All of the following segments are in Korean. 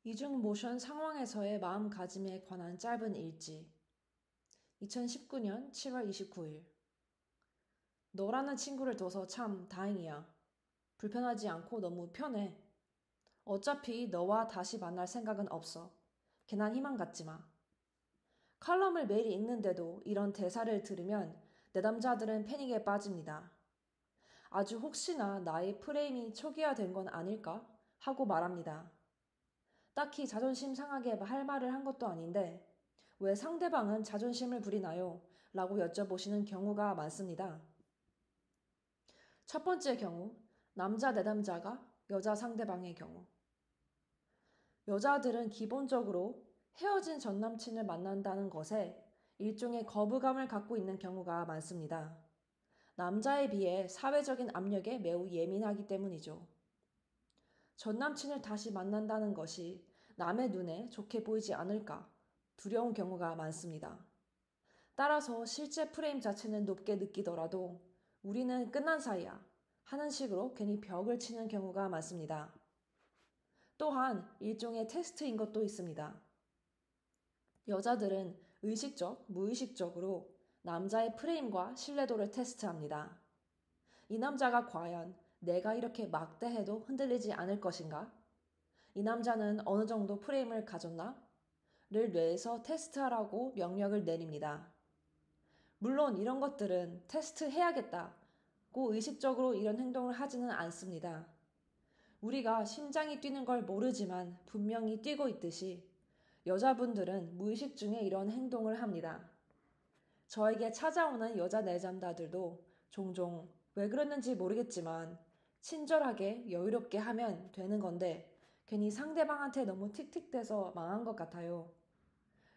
이중 모션 상황에서의 마음가짐에 관한 짧은 일지. 2019년 7월 29일. 너라는 친구를 둬서 참 다행이야. 불편하지 않고 너무 편해. 어차피 너와 다시 만날 생각은 없어. 괜한 희망 갖지 마. 칼럼을 매일 읽는데도 이런 대사를 들으면 내담자들은 패닉에 빠집니다. 아주 혹시나 나의 프레임이 초기화된 건 아닐까? 하고 말합니다. 딱히 자존심 상하게 할 말을 한 것도 아닌데 왜 상대방은 자존심을 부리나요? 라고 여쭤보시는 경우가 많습니다. 첫 번째 경우, 남자 내담자가 여자 상대방의 경우. 여자들은 기본적으로 헤어진 전 남친을 만난다는 것에 일종의 거부감을 갖고 있는 경우가 많습니다. 남자에 비해 사회적인 압력에 매우 예민하기 때문이죠. 전 남친을 다시 만난다는 것이 남의 눈에 좋게 보이지 않을까 두려운 경우가 많습니다. 따라서 실제 프레임 자체는 높게 느끼더라도 우리는 끝난 사이야 하는 식으로 괜히 벽을 치는 경우가 많습니다. 또한 일종의 테스트인 것도 있습니다. 여자들은 의식적, 무의식적으로 남자의 프레임과 신뢰도를 테스트합니다. 이 남자가 과연 내가 이렇게 막대해도 흔들리지 않을 것인가? 이 남자는 어느 정도 프레임을 가졌나? 를 뇌에서 테스트하라고 명령을 내립니다. 물론 이런 것들은 테스트해야겠다고 의식적으로 이런 행동을 하지는 않습니다. 우리가 심장이 뛰는 걸 모르지만 분명히 뛰고 있듯이 여자분들은 무의식 중에 이런 행동을 합니다. 저에게 찾아오는 여자 내담자들도 종종 왜 그랬는지 모르겠지만 친절하게 여유롭게 하면 되는 건데 괜히 상대방한테 너무 틱틱대서 망한 것 같아요.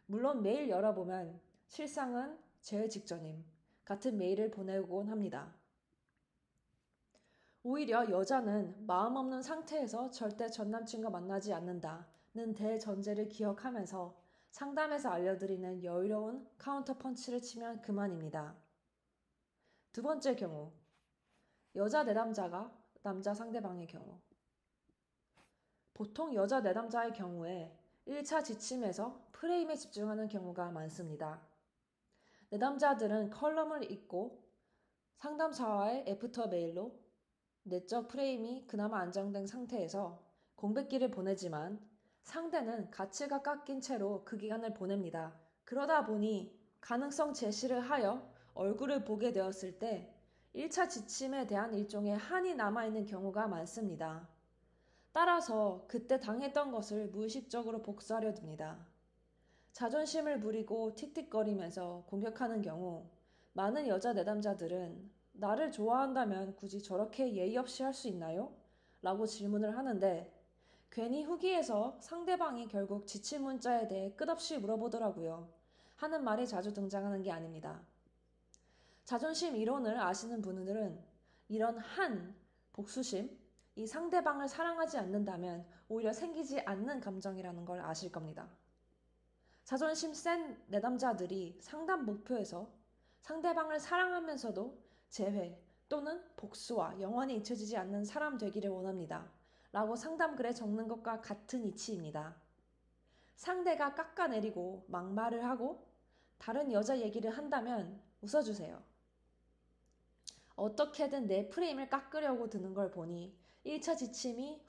물론 메일 열어보면 실상은 제일 직전임 같은 메일을 보내곤 합니다. 오히려 여자는 마음 없는 상태에서 절대 전 남친과 만나지 않는다는 대전제를 기억하면서 상담에서 알려드리는 여유로운 카운터 펀치를 치면 그만입니다. 두 번째 경우, 여자 내담자가 남자 상대방의 경우. 보통 여자 내담자의 경우에 1차 지침에서 프레임에 집중하는 경우가 많습니다. 내담자들은 컬럼을 읽고 상담사와의 애프터 메일로 내적 프레임이 그나마 안정된 상태에서 공백기를 보내지만 상대는 가치가 깎인 채로 그 기간을 보냅니다. 그러다 보니 가능성 제시를 하여 얼굴을 보게 되었을 때 1차 지침에 대한 일종의 한이 남아있는 경우가 많습니다. 따라서 그때 당했던 것을 무의식적으로 복수하려 듭니다. 자존심을 부리고 틱틱거리면서 공격하는 경우 많은 여자 내담자들은 나를 좋아한다면 굳이 저렇게 예의 없이 할 수 있나요? 라고 질문을 하는데 괜히 후기에서 상대방이 결국 지침 문자에 대해 끝없이 물어보더라고요. 하는 말이 자주 등장하는 게 아닙니다. 자존심 이론을 아시는 분들은 이런 복수심, 이 상대방을 사랑하지 않는다면 오히려 생기지 않는 감정이라는 걸 아실 겁니다. 자존심 센 내담자들이 상담 목표에서 상대방을 사랑하면서도 재회 또는 복수와 영원히 잊혀지지 않는 사람 되기를 원합니다. 라고 상담글에 적는 것과 같은 이치입니다. 상대가 깎아내리고 막말을 하고 다른 여자 얘기를 한다면 웃어주세요. 어떻게든 내 프레임을 깎으려고 드는 걸 보니 1차 지침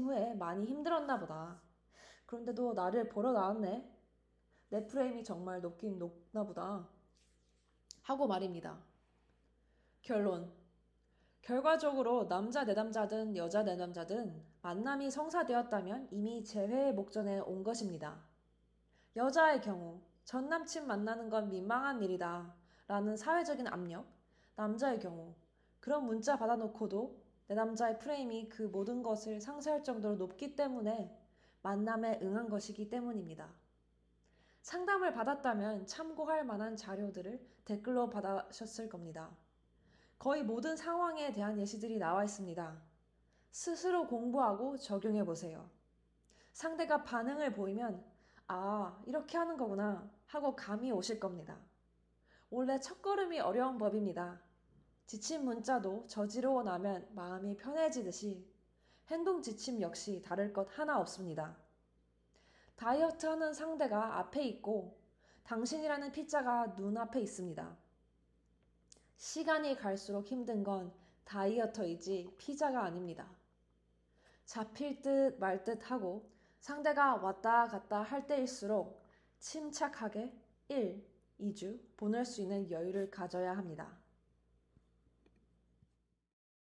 후에 많이 힘들었나 보다. 그런데도 나를 보러 나왔네. 내 프레임이 정말 높긴 높나 보다. 하고 말입니다. 결론. 결과적으로 남자 내담자든 여자 내담자든 만남이 성사되었다면 이미 재회의 목전에 온 것입니다. 여자의 경우 전 남친 만나는 건 민망한 일이다 라는 사회적인 압력, 남자의 경우 그런 문자 받아놓고도 내 남자의 프레임이 그 모든 것을 상쇄할 정도로 높기 때문에 만남에 응한 것이기 때문입니다. 상담을 받았다면 참고할 만한 자료들을 댓글로 받으셨을 겁니다. 거의 모든 상황에 대한 예시들이 나와 있습니다. 스스로 공부하고 적용해 보세요. 상대가 반응을 보이면 아, 이렇게 하는 거구나 하고 감이 오실 겁니다. 원래 첫걸음이 어려운 법입니다. 지친 문자도 저지르고 나면 마음이 편해지듯이 행동 지침 역시 다를 것 하나 없습니다. 다이어트하는 상대가 앞에 있고 당신이라는 피자가 눈앞에 있습니다. 시간이 갈수록 힘든 건 다이어터이지 피자가 아닙니다. 잡힐 듯 말 듯 하고 상대가 왔다 갔다 할 때일수록 침착하게 1, 2주 보낼 수 있는 여유를 가져야 합니다.